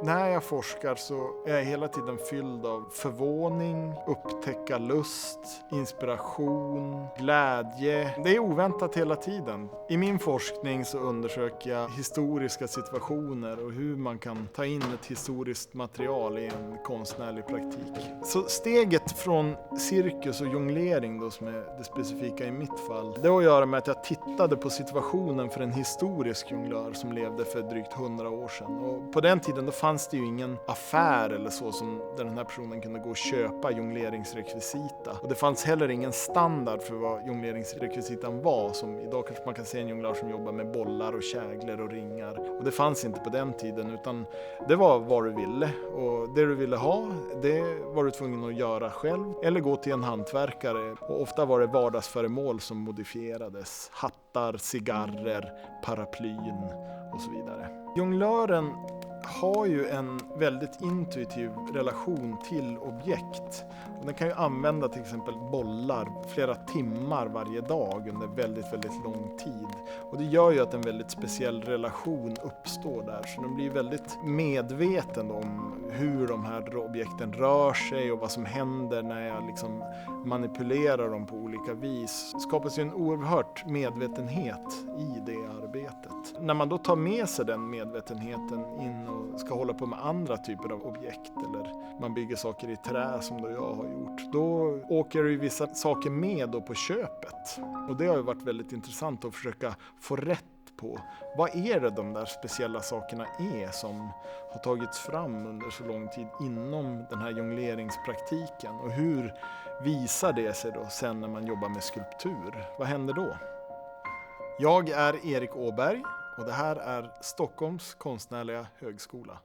När jag forskar så är jag hela tiden fylld av förvåning, upptäcka lust, inspiration, glädje. Det är oväntat hela tiden. I min forskning så undersöker jag historiska situationer och hur man kan ta in ett historiskt material i en konstnärlig praktik. Så steget från cirkus och jonglering då, som är det specifika i mitt fall, det har att göra med att jag tittade på situationen för en historisk jonglör som levde för drygt 100 år sedan. Och på den tiden då fanns det ju ingen affär eller så som där den här personen kunde gå och köpa jongleringsrekvisita. Och det fanns heller ingen standard för vad jongleringsrekvisitan var, som idag kanske man kan se en jonglör som jobbar med bollar och käglor och ringar. Och det fanns inte på den tiden, utan det var vad du ville. Och det du ville ha, det var du tvungen att göra själv eller gå till en hantverkare. Och ofta var det vardagsföremål som modifierades. Hattar, cigarrer, paraplyn och så vidare. Jonglören har ju en väldigt intuitiv relation till objekt. Och den kan ju använda till exempel bollar flera timmar varje dag under väldigt, väldigt lång tid. Och det gör ju att en väldigt speciell relation uppstår där. Så den blir väldigt medveten om hur de här objekten rör sig och vad som händer när jag liksom manipulerar dem på olika vis. Det skapas ju en oerhört medvetenhet i det arbetet. När man då tar med sig den medvetenheten in och ska hålla på med andra typer av objekt, eller man bygger saker i trä som då jag har gjort, då åker ju vissa saker med då på köpet. Och det har ju varit väldigt intressant att försöka få rätt på vad är det de där speciella sakerna är som har tagits fram under så lång tid inom den här jongleringspraktiken, och hur visar det sig då sen när man jobbar med skulptur? Vad händer då? Jag är Erik Åberg och det här är Stockholms konstnärliga högskola.